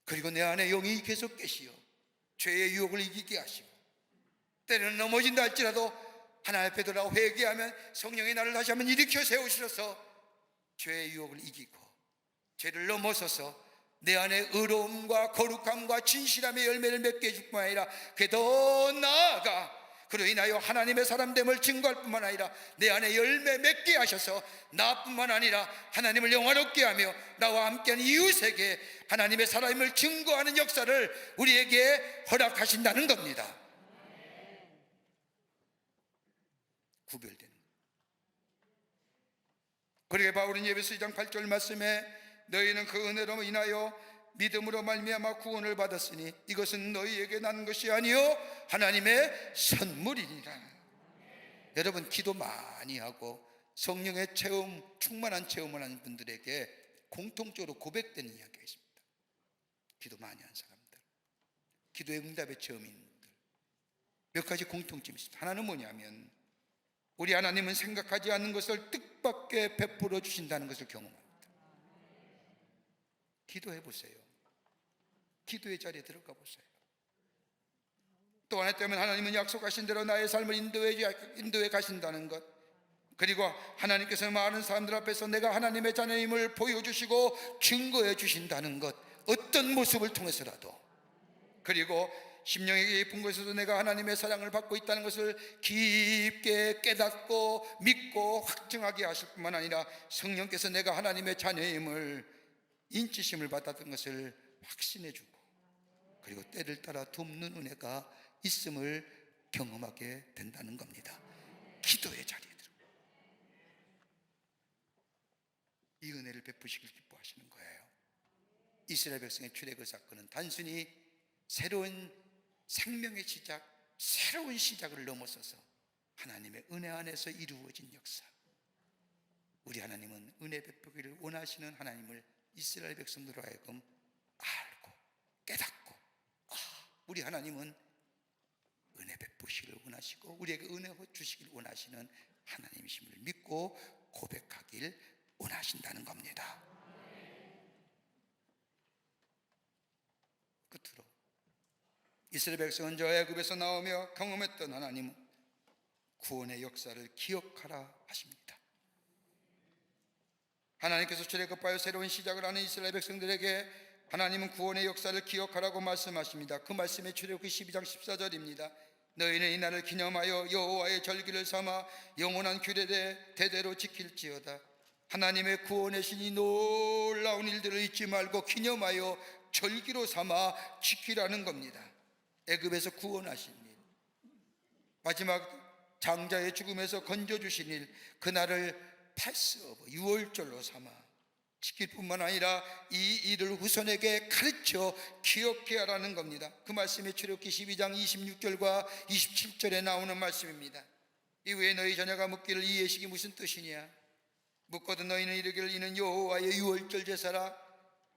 그리고 내 안에 영이 계속 계시어 죄의 유혹을 이기게 하시고 때로는 넘어진다 할지라도 하나님 앞에 돌아와 회개하면 성령이 나를 다시 한번 일으켜 세우셔서 죄의 유혹을 이기고 죄를 넘어서서 내 안에 의로움과 거룩함과 진실함의 열매를 맺게 해줄 뿐만 아니라 그게 더 나아가 그로 인하여 하나님의 사람됨을 증거할 뿐만 아니라 내 안에 열매 맺게 하셔서 나뿐만 아니라 하나님을 영화롭게 하며 나와 함께하는 이웃에게 하나님의 사람임을 증거하는 역사를 우리에게 허락하신다는 겁니다. 구별되는 것. 그러게 바울은 에베소 2장 8절 말씀에 너희는 그 은혜로 인하여 믿음으로 말미암아 구원을 받았으니 이것은 너희에게 난 것이 아니요 하나님의 선물이니라. 여러분, 기도 많이 하고 성령의 체험, 충만한 체험을 하는 분들에게 공통적으로 고백되는 이야기가 있습니다. 기도 많이 한 사람들, 기도의 응답의 체험인 분들, 몇 가지 공통점이 있습니다. 하나는 뭐냐면 우리 하나님은 생각하지 않는 것을 뜻밖의 베풀어 주신다는 것을 경험합니다. 기도해 보세요. 기도의 자리에 들어가 보세요. 또 하나 때문에 하나님은 약속하신 대로 나의 삶을 인도해 가신다는 것, 그리고 하나님께서 많은 사람들 앞에서 내가 하나님의 자녀임을 보여주시고 증거해 주신다는 것, 어떤 모습을 통해서라도, 그리고 심령에게 깊은 곳에서도 내가 하나님의 사랑을 받고 있다는 것을 깊게 깨닫고 믿고 확증하게 하실 뿐만 아니라 성령께서 내가 하나님의 자녀임을 인치심을 받았던 것을 확신해 주고, 그리고 때를 따라 돕는 은혜가 있음을 경험하게 된다는 겁니다. 기도의 자리에 들어 이 은혜를 베푸시길 기뻐하시는 거예요. 이스라엘 백성의 출애굽 사건은 단순히 새로운 생명의 시작, 새로운 시작을 넘어서서 하나님의 은혜 안에서 이루어진 역사. 우리 하나님은 은혜 베푸기를 원하시는 하나님을 이스라엘 백성들로 하여금 알고 깨닫고, 우리 하나님은 은혜 베푸시기를 원하시고 우리에게 은혜 주시길 원하시는 하나님이심을 믿고 고백하길 원하신다는 겁니다. 끝으로 이스라엘 백성은 저 애굽에서 나오며 경험했던 하나님은 구원의 역사를 기억하라 하십니다. 하나님께서 출애굽하여 새로운 시작을 하는 이스라엘 백성들에게 하나님은 구원의 역사를 기억하라고 말씀하십니다. 그 말씀이 출애굽기 12장 14절입니다. 너희는 이날을 기념하여 여호와의 절기를 삼아 영원한 규례대 대대로 지킬지어다. 하나님의 구원의 신이 놀라운 일들을 잊지 말고 기념하여 절기로 삼아 지키라는 겁니다. 애굽에서 구원하신 일, 마지막 장자의 죽음에서 건져주신 일, 그날을 패스오버, 유월절로 삼아 지킬 뿐만 아니라 이 일을 후손에게 가르쳐 기억해야 하라는 겁니다. 그 말씀이 출애굽기 12장 26절과 27절에 나오는 말씀입니다. 이후에 너희 자녀가 묻기를 이 예식이 무슨 뜻이냐? 묻거든 너희는 이르기를 이는 여호와의 유월절 제사라.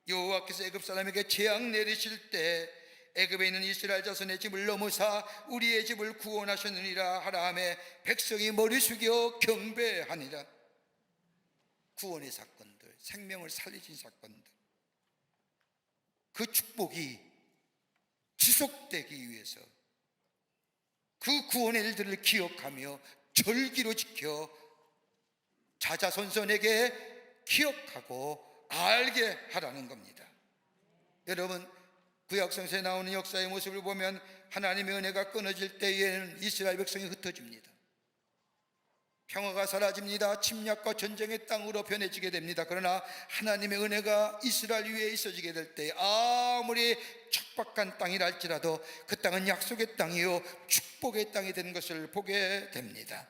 여호와께서 애굽 사람에게 재앙 내리실 때 애굽에 있는 이스라엘 자손의 집을 넘어사 우리의 집을 구원하셨느니라 하라 하매 백성이 머리 숙여 경배하니라. 구원의 사건들, 생명을 살리신 사건들, 그 축복이 지속되기 위해서 그 구원의 일들을 기억하며 절기로 지켜 자자손손에게 기억하고 알게 하라는 겁니다. 여러분, 구약성서에 나오는 역사의 모습을 보면 하나님의 은혜가 끊어질 때에는 이스라엘 백성이 흩어집니다. 평화가 사라집니다. 침략과 전쟁의 땅으로 변해지게 됩니다. 그러나 하나님의 은혜가 이스라엘 위에 있어지게 될 때 아무리 척박한 땅이라 할지라도 그 땅은 약속의 땅이요 축복의 땅이 되는 것을 보게 됩니다.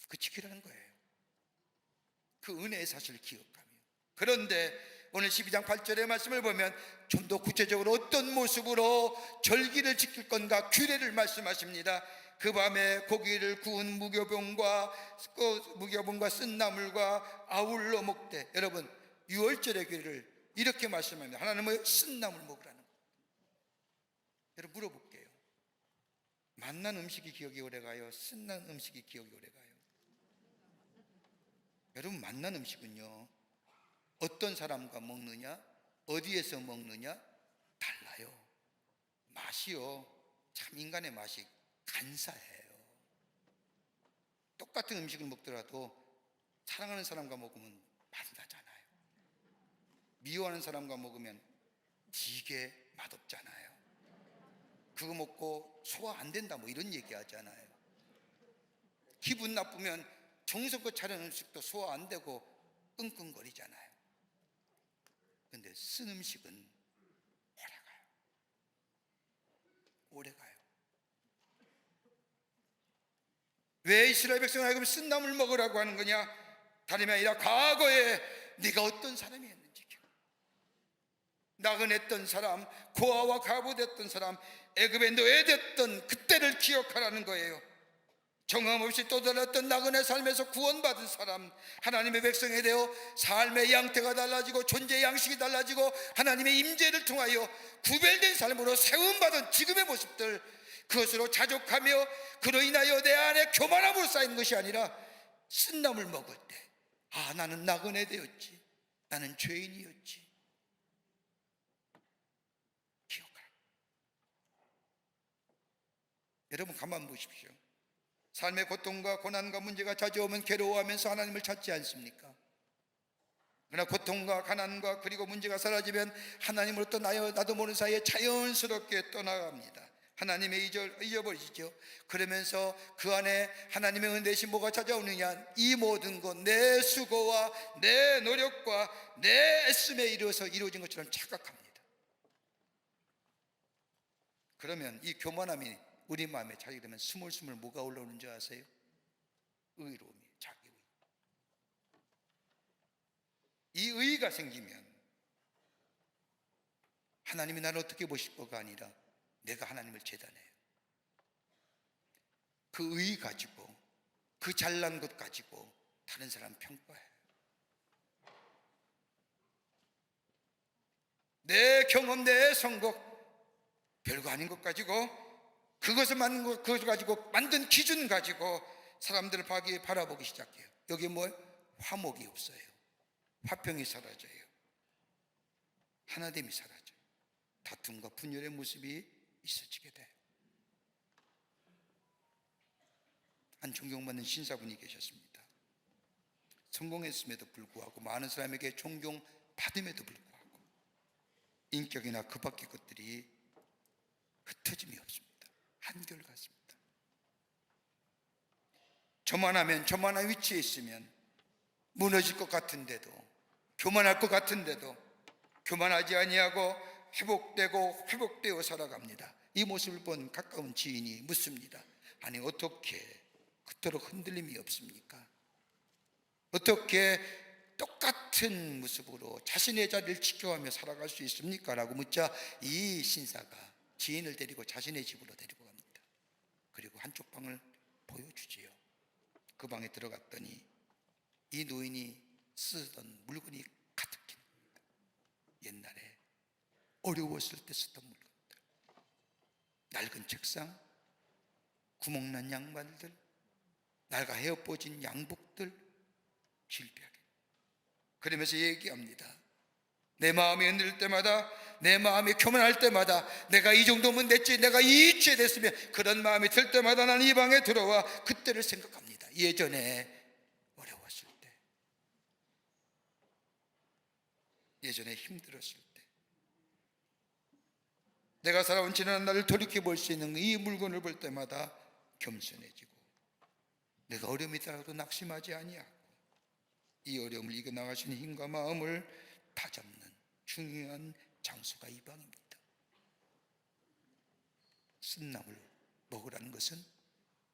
그 지키라는 거예요. 그 은혜의 사실을 기억하며. 그런데 오늘 12장 8절의 말씀을 보면 좀 더 구체적으로 어떤 모습으로 절기를 지킬 건가 규례를 말씀하십니다. 그 밤에 고기를 구운 무교병과 쓴 나물과 아울러 먹되, 여러분 유월절의 규례를 이렇게 말씀합니다. 하나님은 쓴 나물 먹으라는 거예요. 여러분 물어볼게요. 맛난 음식이 기억이 오래가요? 쓴난 음식이 기억이 오래가요? 여러분, 맛난 음식은요 어떤 사람과 먹느냐, 어디에서 먹느냐 달라요. 맛이요, 참 인간의 맛이 간사해요. 똑같은 음식을 먹더라도 사랑하는 사람과 먹으면 맛이 나잖아요. 미워하는 사람과 먹으면 되게 맛없잖아요. 그거 먹고 소화 안 된다 뭐 이런 얘기 하잖아요. 기분 나쁘면 정성껏 차린 음식도 소화 안 되고 끙끙거리잖아요. 근데 쓴 음식은 오래가요. 오래가요. 왜 이스라엘 백성을 하여금 쓴 나물 먹으라고 하는 거냐? 다름이 아니라 과거에 네가 어떤 사람이었는지, 나그네했던 사람, 고아와 가부됐던 사람, 애굽에 노예됐던 그때를 기억하라는 거예요. 정함 없이 떠돌았던 나그네 삶에서 구원받은 사람, 하나님의 백성에 대해 삶의 양태가 달라지고 존재의 양식이 달라지고 하나님의 임재를 통하여 구별된 삶으로 세움받은 지금의 모습들, 그것으로 자족하며 그로 인하여 내 안에 교만함으로 쌓이는 것이 아니라 쓴나물 먹을 때, 아, 나는 나그네 되었지, 나는 죄인이었지, 기억하라. 여러분 가만 보십시오. 삶의 고통과 고난과 문제가 찾아오면 괴로워하면서 하나님을 찾지 않습니까? 그러나 고통과 가난과 그리고 문제가 사라지면 하나님으로부터 나도 모르는 사이에 자연스럽게 떠나갑니다. 하나님의 잊어버리시죠. 그러면서 그 안에 하나님의 은혜 대신 뭐가 찾아오느냐? 이 모든 것, 내 수고와 내 노력과 내 애씀에 이르어서 이루어진 것처럼 착각합니다. 그러면 이 교만함이 우리 마음에 자기 되면 스물스물 뭐가 올라오는 줄 아세요? 의로움이에요. 자기 의. 이 의가 생기면 하나님이 나를 어떻게 보실 거가 아니라 내가 하나님을 재단해요. 그 의 가지고, 그 잘난 것 가지고 다른 사람 평가해요. 내 경험, 내 성공, 별거 아닌 것 가지고, 그것을 만든 것, 그것을 가지고 만든 기준 가지고 사람들을 바라보기 시작해요. 여기 뭐예요? 화목이 없어요. 화평이 사라져요. 하나됨이 사라져요. 다툼과 분열의 모습이 있어지게 돼요. 한 존경받는 신사분이 계셨습니다. 성공했음에도 불구하고, 많은 사람에게 존경받음에도 불구하고 인격이나 그 밖의 것들이 흩어짐이 없습니다. 한결같습니다. 저만하면, 저만한 위치에 있으면 무너질 것 같은데도, 교만할 것 같은데도 교만하지 아니하고 회복되어 살아갑니다. 이 모습을 본 가까운 지인이 묻습니다. 아니, 어떻게 그토록 흔들림이 없습니까? 어떻게 똑같은 모습으로 자신의 자리를 지켜가며 살아갈 수 있습니까? 라고 묻자 이 신사가 지인을 데리고 자신의 집으로 데리고 갑니다. 그리고 한쪽 방을 보여주지요. 그 방에 들어갔더니 이 노인이 쓰던 물건이 가득히 있습니다. 옛날에 어려웠을 때 쓰던 물건들, 낡은 책상, 구멍난 양말들, 낡아 헤어퍼진 양복들, 질비하게. 그러면서 얘기합니다. 내 마음이 흔들릴 때마다, 내 마음이 교만할 때마다, 내가 이 정도면 됐지, 내가 이 위치에 됐으면, 그런 마음이 들 때마다 나는 이 방에 들어와 그때를 생각합니다. 예전에 어려웠을 때, 예전에 힘들었을 때, 내가 살아온 지난 날을 돌이켜볼 수 있는 이 물건을 볼 때마다 겸손해지고, 내가 어려움이 있다고 낙심하지 아니하고, 이 어려움을 이겨나갈 수 있는 힘과 마음을 다잡는 중요한 장소가 이 방입니다. 쓴나물 먹으라는 것은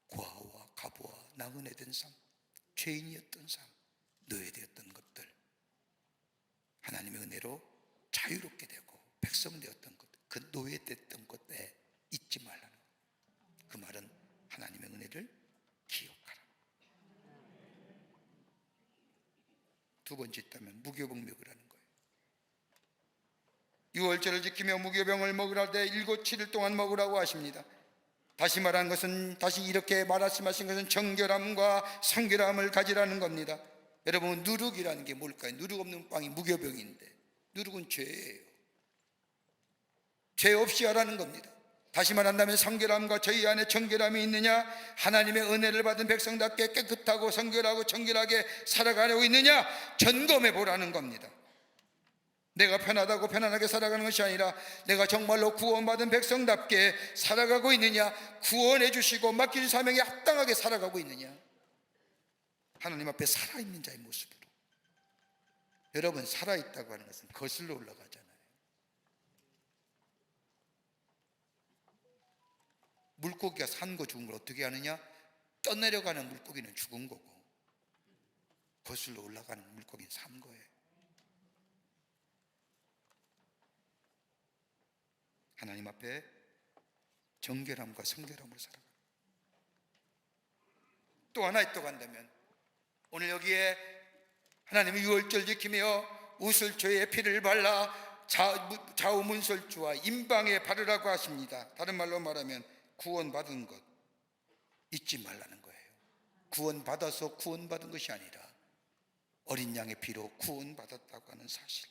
고아와 가부와 나그네 된 삶, 죄인이었던 삶, 노예되었던 것들, 하나님의 은혜로 자유롭게 되고 백성 되었던 것, 그 노예됐던 것에 잊지 말라는, 그 말은 하나님의 은혜를 기억하라. 두 번째 있다면 무교병 먹으라는 거예요. 유월절을 지키며 무교병을 먹으라 때 7, 7일 동안 먹으라고 하십니다. 다시 말한 것은, 다시 이렇게 말씀하신 것은 정결함과 성결함을 가지라는 겁니다. 여러분, 누룩이라는 게 뭘까요? 누룩 없는 빵이 무교병인데, 누룩은 죄예요. 죄 없이 하라는 겁니다. 다시 말한다면 성결함과 저희 안에 정결함이 있느냐, 하나님의 은혜를 받은 백성답게 깨끗하고 성결하고 정결하게 살아가고 있느냐 점검해 보라는 겁니다. 내가 편하다고 편안하게 살아가는 것이 아니라 내가 정말로 구원받은 백성답게 살아가고 있느냐, 구원해 주시고 맡기신 사명에 합당하게 살아가고 있느냐, 하나님 앞에 살아있는 자의 모습으로. 여러분, 살아있다고 하는 것은 거슬러 올라가잖아요. 물고기가 산 거 죽은 걸 어떻게 하느냐? 떠내려가는 물고기는 죽은 거고 거슬러 올라가는 물고기는 산 거예요. 하나님 앞에 정결함과 성결함으로 살아가. 또 하나 있다고 한다면 오늘 여기에 하나님의 유월절 지키며 우슬초에 피를 발라 좌우문설주와 임방에 바르라고 하십니다. 다른 말로 말하면 구원받은 것 잊지 말라는 거예요. 구원받아서 구원받은 것이 아니라 어린 양의 피로 구원받았다고 하는 사실,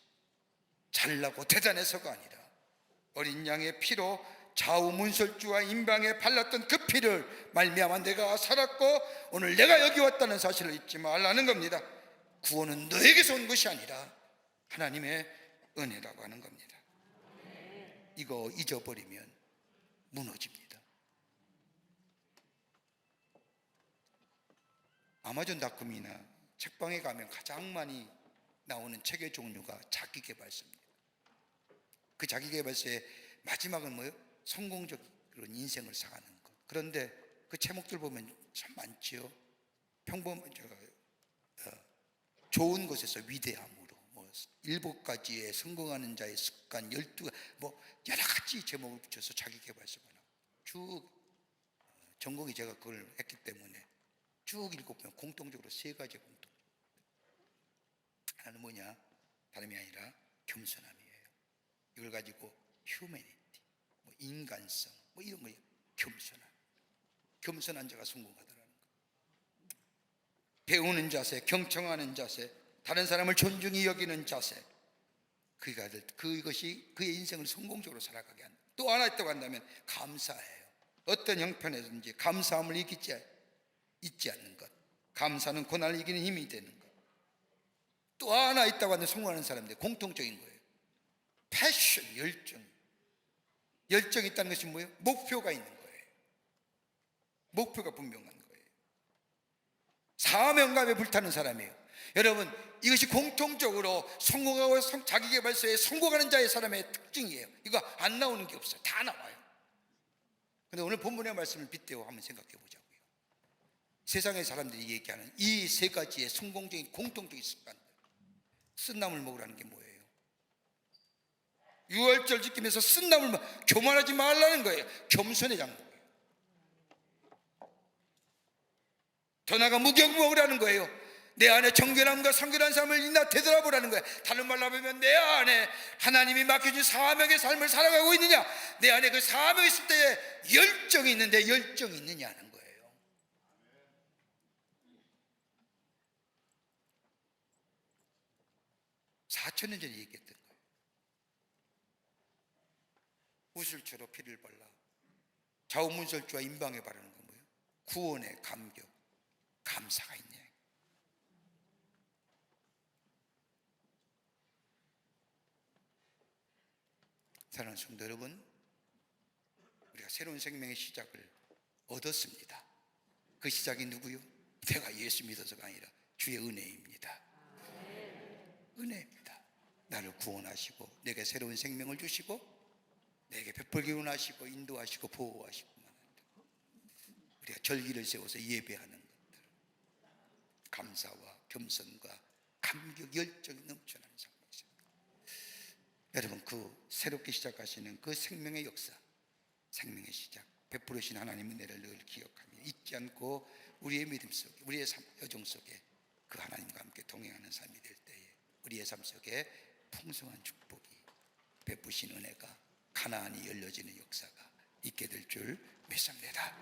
잘나고 대단해서가 아니라 어린 양의 피로 좌우문설주와 임방에 발랐던 그 피를 말미암아 내가 살았고 오늘 내가 여기 왔다는 사실을 잊지 말라는 겁니다. 구원은 너에게서 온 것이 아니라 하나님의 은혜라고 하는 겁니다. 이거 잊어버리면 무너집니다. 아마존닷컴이나 책방에 가면 가장 많이 나오는 책의 종류가 자기계발서입니다. 그 자기계발서의 마지막은 뭐예요? 성공적으로 인생을 살아가는 것. 그런데 그 제목들 보면 참 많지요. 좋은 것에서 위대함으로, 뭐 7가지의 성공하는 자의 습관, 12가지, 뭐 여러 가지 제목을 붙여서 자기계발서가 나와요. 쭉 전공이 제가 그걸 했기 때문에 쭉 읽어보면 공통적으로 3가지 공통. 하나는 뭐냐? 다름이 아니라 겸손함이에요. 이걸 가지고 휴머니티, 뭐 인간성, 뭐 이런 거예요. 겸손한 자가 성공하더라는 거. 배우는 자세, 경청하는 자세, 다른 사람을 존중히 여기는 자세, 그것이 그의 인생을 성공적으로 살아가게 한다. 또 하나 있다고 한다면 감사해요. 어떤 형편에든지 감사함을 잊지 않는 것. 감사는 고난을 이기는 힘이 되는 것. 또 하나 있다고 하는데 성공하는 사람들 공통적인 거예요. 패션, 열정이 있다는 것이 뭐예요? 목표가 있는 거예요. 목표가 분명한 거예요. 사명감에 불타는 사람이에요. 여러분, 이것이 공통적으로 성공하고 자기계발서에 성공하는 자의 사람의 특징이에요. 이거 안 나오는 게 없어요. 다 나와요. 그런데 오늘 본문의 말씀을 빗대어 한번 생각해 보자고요. 세상의 사람들이 얘기하는 이 3가지의 성공적인 공통적인 습관들, 쓴나물 먹으라는 게 뭐예요? 유월절 지키면서 쓴나물 교만하지 말라는 거예요. 겸손의 장목이에요. 더 나아가 무경 먹으라는 거예요. 내 안에 정결함과 성결한 삶을 인나 되돌아보라는 거예요. 다른 말로 하면 내 안에 하나님이 맡겨준 사명의 삶을 살아가고 있느냐, 내 안에 그 사명이 있을 때에 열정이 있는데 열정이 있느냐는 거예요. 4,000년 전에 얘기했던 거예요. 우슬초로 피를 발라 좌우문설주와 임방에 바르는 건 뭐예요? 구원의 감격, 감사가 있냐. 사랑하는 성도 여러분, 우리가 새로운 생명의 시작을 얻었습니다. 그 시작이 누구요? 내가 예수 믿어서가 아니라 주의 은혜입니다. 은혜입니다. 나를 구원하시고 내게 새로운 생명을 주시고 내게 베풀기 원하시고 인도하시고 보호하시고만 합니다. 우리가 절기를 세워서 예배하는 것들, 감사와 겸손과 감격, 열정이 넘쳐나는 삶이십니다. 여러분, 그 새롭게 시작하시는 그 생명의 역사, 생명의 시작, 베풀으신 하나님의 은혜를 늘 기억하며 잊지 않고 우리의 믿음 속에, 우리의 여정 속에 그 하나님과 함께 동행하는 삶이 될 때에 우리의 삶 속에 풍성한 축복이, 베푸신 은혜가 가나안이 열려지는 역사가 있게 될 줄 믿습니다.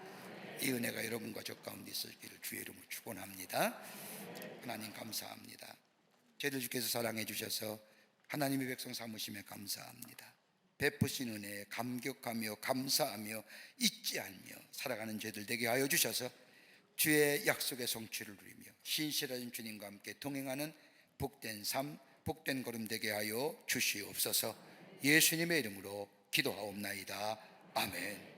이 은혜가 여러분과 저 가운데 있을기를 주의 이름으로 축원합니다. 하나님 감사합니다. 저희들 주께서 사랑해 주셔서 하나님의 백성 삼으심에 감사합니다. 베푸신 은혜에 감격하며 감사하며 잊지 않으며 살아가는 저희들 되게 하여 주셔서 주의 약속의 성취를 누리며 신실하신 주님과 함께 동행하는 복된 삶, 복된 걸음 되게 하여 주시옵소서. 예수님의 이름으로 기도하옵나이다. 아멘.